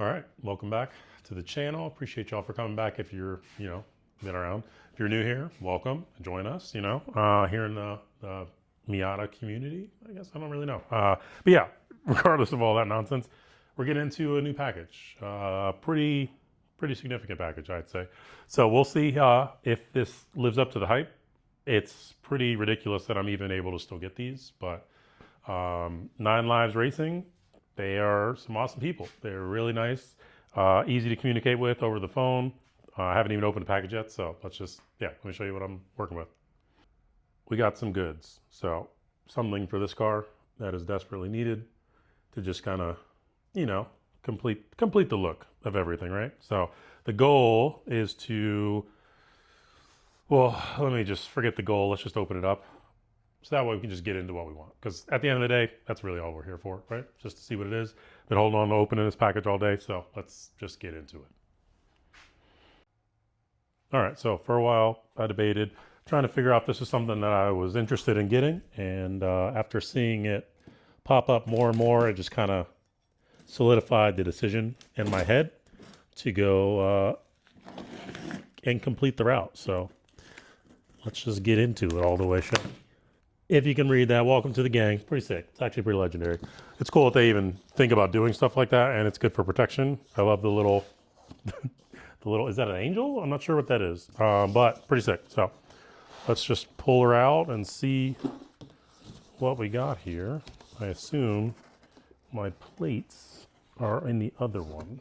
All right, welcome back to the channel. Appreciate y'all for coming back. If you're, been around. If you're new here, welcome. Join us, here in the Miata community. I guess I don't really know. But yeah, regardless of all that nonsense, we're getting into a new package. Pretty significant package, I'd say. So we'll see if this lives up to the hype. It's pretty ridiculous that I'm even able to still get these, but NineLivesRacing, they are some awesome people. They're really nice, easy to communicate with over the phone. I haven't even opened the package yet, so let me show you what I'm working with. We got some goods. So something for this car that is desperately needed to just kind of, complete the look of everything, right? So the goal is to, well, let me just forget the goal. Let's just open it up. So that way we can just get into what we want. Because at the end of the day, that's really all we're here for, right? Just to see what it is. Been holding on to opening this package all day, so let's just get into it. All right, so for a while I debated, trying to figure out if this is something that I was interested in getting. And after seeing it pop up more and more, it just kind of solidified the decision in my head to go and complete the route. So let's just get into it all the way, shall we? If you can read that, welcome to the gang. Pretty sick. It's actually pretty legendary. It's cool that they even think about doing stuff like that, and it's good for protection. I love the little, is that an angel? I'm not sure what that is, but pretty sick. So let's just pull her out and see what we got here. I assume my plates are in the other one.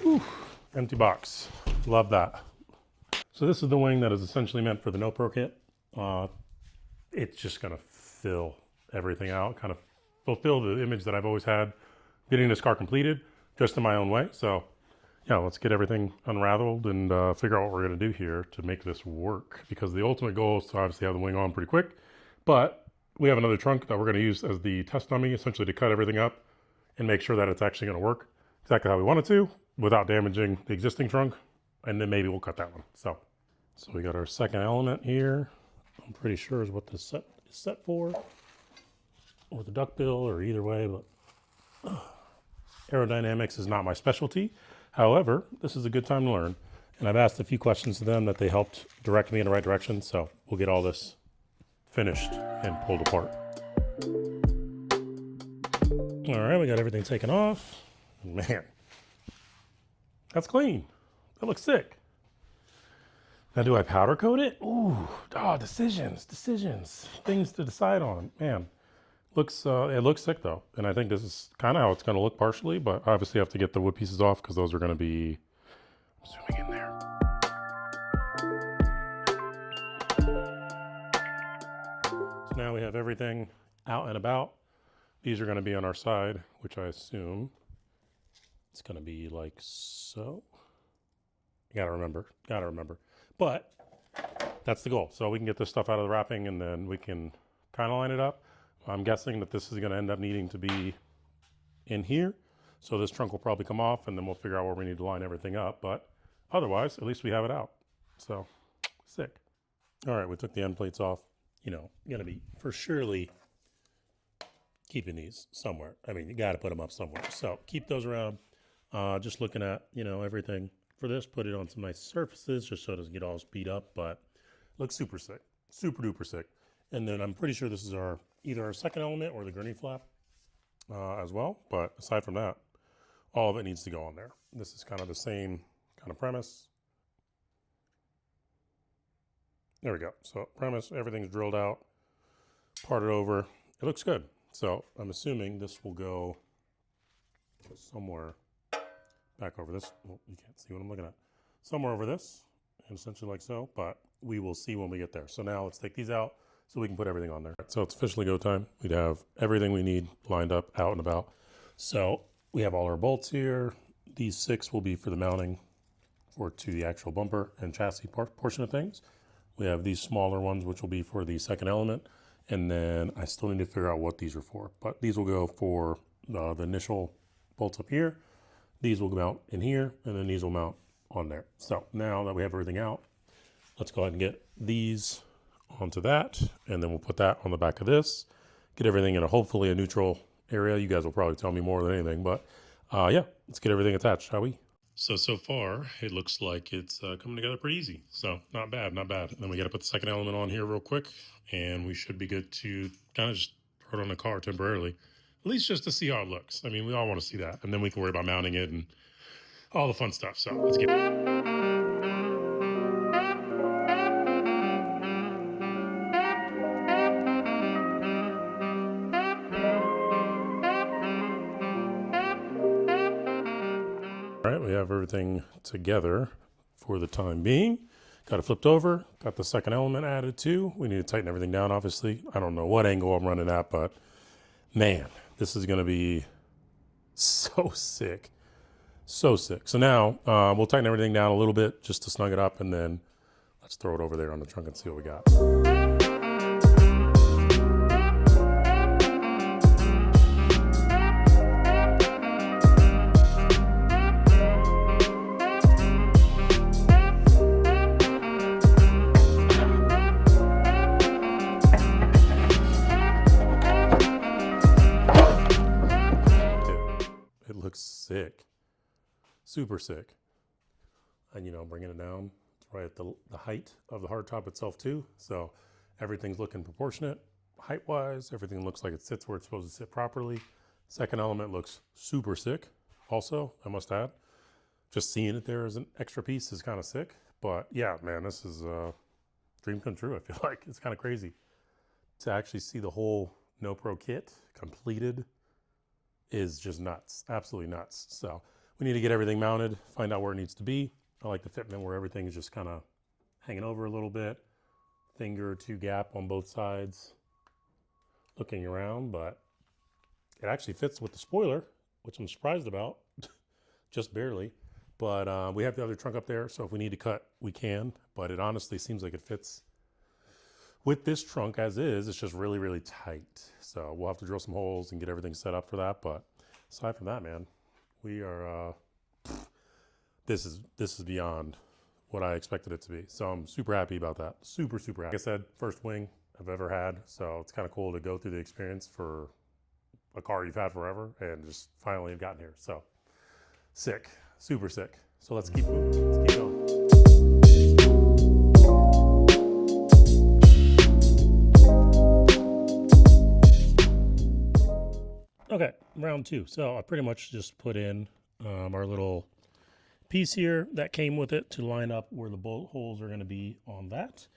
Ooh, empty box. Love that. So this is the wing that is essentially meant for the NOPRO kit. It's just gonna fill everything out, kind of fulfill the image that I've always had getting this car completed, just in my own way. So yeah, let's get everything unraveled and figure out what we're gonna do here to make this work. Because the ultimate goal is to obviously have the wing on pretty quick, but we have another trunk that we're gonna use as the test dummy, essentially to cut everything up and make sure that it's actually gonna work exactly how we want it to without damaging the existing trunk. And then maybe we'll cut that one. So we got our second element here. I'm pretty sure is what this set is set for, or the duckbill, or either way, but aerodynamics is not my specialty. However, this is a good time to learn. And I've asked a few questions to them that they helped direct me in the right direction. So we'll get all this finished and pulled apart. All right, we got everything taken off. Man, that's clean. That looks sick. Now, do I powder coat it? Ooh, decisions, things to decide on. Man, it looks sick though. And I think this is kind of how it's gonna look partially, but obviously I have to get the wood pieces off because those are gonna be, I'm zooming in there. So now we have everything out and about. These are gonna be on our side, which I assume it's gonna be like so. Gotta remember. But that's the goal. So we can get this stuff out of the wrapping and then we can kind of line it up. I'm guessing that this is going to end up needing to be in here. So this trunk will probably come off and then we'll figure out where we need to line everything up. But otherwise, at least we have it out. So sick. All right, we took the end plates off. Going to be for surely keeping these somewhere. I mean, you got to put them up somewhere. So keep those around. Just looking at, everything. For this, put it on some nice surfaces just so it doesn't get all beat up, but looks super sick, super duper sick. And then I'm pretty sure this is either our second element or the gurney flap as well. But aside from that, all of it needs to go on there. This is kind of the same kind of premise. There we go. So premise, everything's drilled out, parted over. It looks good. So I'm assuming this will go somewhere back over this. Well, you can't see what I'm looking at. Somewhere over this, and essentially like so, but we will see when we get there. So now let's take these out so we can put everything on there. So it's officially go time. We'd have everything we need lined up, out and about. So we have all our bolts here. These 6 will be for the mounting to the actual bumper and chassis portion of things. We have these smaller ones, which will be for the second element. And then I still need to figure out what these are for, but these will go for the initial bolts up here. These will mount in here, and then these will mount on there. So now that we have everything out, let's go ahead and get these onto that, and then we'll put that on the back of this, get everything in hopefully a neutral area. You guys will probably tell me more than anything, but yeah, let's get everything attached, shall we? So far, it looks like it's coming together pretty easy. So not bad, not bad. And then we got to put the second element on here real quick, and we should be good to kind of just throw it on the car temporarily, at least just to see how it looks. I mean, we all want to see that, and then we can worry about mounting it and all the fun stuff. So let's get All right, we have everything together for the time being. Got it flipped over, got the second element added too. We need to tighten everything down, obviously. I don't know what angle I'm running at, but man, this is gonna be so sick. So sick. So now we'll tighten everything down a little bit just to snug it up, and then let's throw it over there on the trunk and see what we got. Sick, super sick. And you know, bringing it down, it's right at the height of the hardtop itself too. So everything's looking proportionate height wise. Everything looks like it sits where it's supposed to sit properly. Second element looks super sick also, I must add. Just seeing it there as an extra piece is kind of sick. But yeah, man, this is a dream come true. I feel like it's kind of crazy to actually see the whole NOPRO kit completed. Is just nuts, absolutely nuts. So we need to get everything mounted, find out where it needs to be. I like the fitment where everything is just kind of hanging over a little bit, finger or two gap on both sides, looking around, but it actually fits with the spoiler, which I'm surprised about, just barely. But we have the other trunk up there, so if we need to cut, we can, but it honestly seems like it fits with this trunk as is. It's just really, really tight. So we'll have to drill some holes and get everything set up for that. But aside from that, man, we are, this is beyond what I expected it to be. So I'm super happy about that. Super, super happy. Like I said, first wing I've ever had. So it's kind of cool to go through the experience for a car you've had forever and just finally have gotten here. So sick, super sick. So let's keep moving, let's keep going. Okay, round two. So I pretty much just put in our little piece here that came with it to line up where the bolt holes are going to be on that.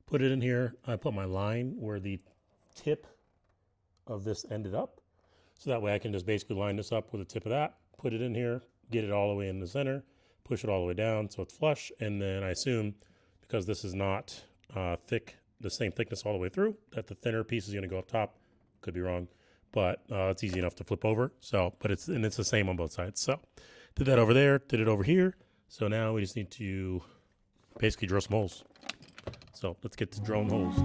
Put it in here. I put my line where the tip of this ended up. So that way I can just basically line this up with the tip of that, put it in here, get it all the way in the center, push it all the way down so it's flush. And then I assume, because this is not thick, the same thickness all the way through, that the thinner piece is going to go up top. Could be wrong. But it's easy enough to flip over. So, but it's the same on both sides. So did that over there, did it over here. So now we just need to basically drill some holes. So let's get to drilling holes.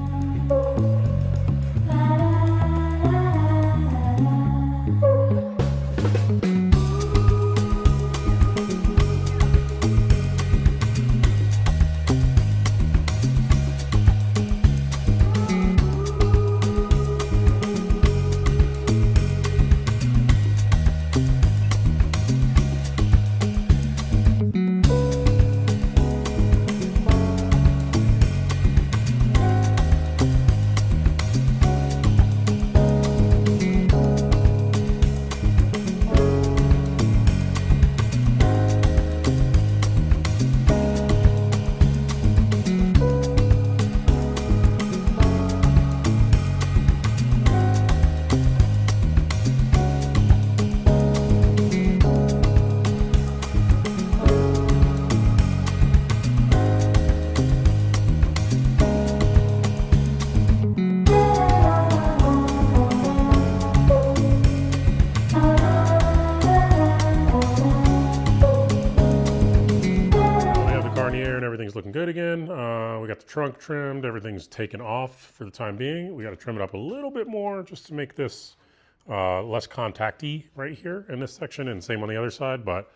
Looking good again. We got the trunk trimmed. Everything's taken off for the time being. We got to trim it up a little bit more just to make this less contacty right here in this section, and same on the other side. But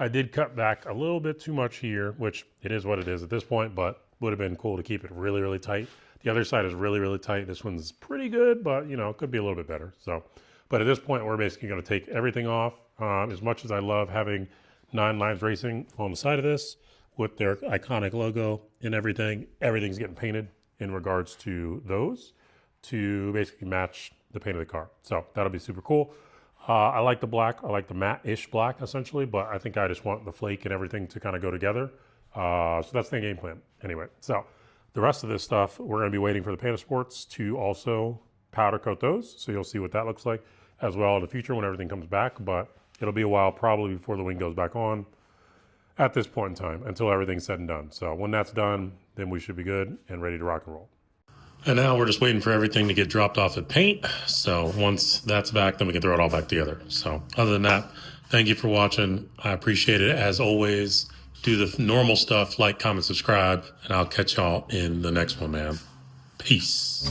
I did cut back a little bit too much here, which it is what it is at this point, but would have been cool to keep it really, really tight. The other side is really, really tight. This one's pretty good, but you know, it could be a little bit better. So But at this point, we're basically going to take everything off. As much as I love having NineLivesRacing on the side of this with their iconic logo and everything, everything's getting painted in regards to those to basically match the paint of the car. So that'll be super cool. I like the black. I like the matte-ish black, essentially, but I think I just want the flake and everything to kind of go together. So that's the game plan. Anyway, so the rest of this stuff, we're going to be waiting for the Panda Sports to also powder coat those. So you'll see what that looks like as well in the future when everything comes back. But it'll be a while probably before the wing goes back on at this point in time until everything's said and done. So when that's done, then we should be good and ready to rock and roll. And now we're just waiting for everything to get dropped off at paint. So once that's back, then we can throw it all back together. So other than that, thank you for watching. I appreciate it as always. Do the normal stuff, like, comment, subscribe, and I'll catch y'all in the next one, man. Peace.